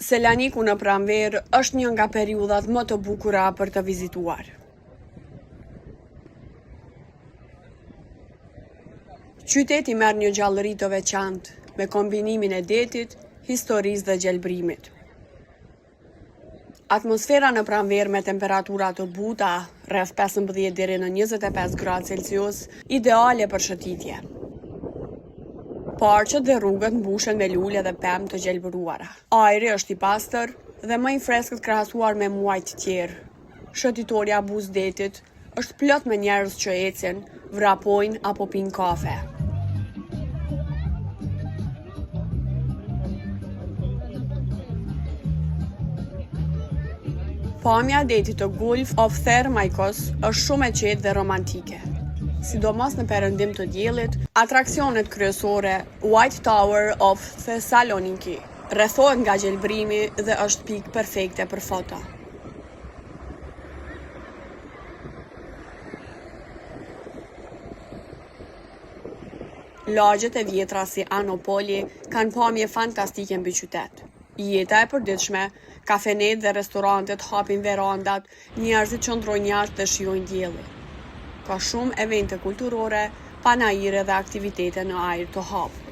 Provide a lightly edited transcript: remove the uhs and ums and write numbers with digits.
Selaniku në pranverë është një nga periudhat më të bukura për të vizituar. Qyteti merr një gjallëri të veçantë me kombinimin e detit, historisë dhe gjelbrimit. Atmosfera në pranverë me temperatura të buta, rreth 15 deri në 25 gradë Celsius, ideale për shëtitje. Parqet dhe rrugët mbushen me lule dhe pemë të gjelbëruara. Ajri është i pastër dhe më i freskët krahasuar me muajt tjerë. Shëtitorja buz detit është plot me njerëz që ecin, vrapojnë apo pinë kafe. Pamja e detit të Gulf of Thermaikos është shumë e qetë dhe romantike. Sidomos në perëndim të diellit, atraksionet kryesore White Tower of Thessaloniki rrethohet nga gjelbrimi dhe është pikë perfekte për foto. Lagjet e vjetra si Anopoli kanë pamje fantastike mbi qytet. Jeta e përditshme, kafenet dhe restorantet hapin verandat, njerëzit qëndrojnë jashtë dhe shijojnë diellin. Ka shumë evente kulturore, panajire dhe aktivitete në ajër të hapur.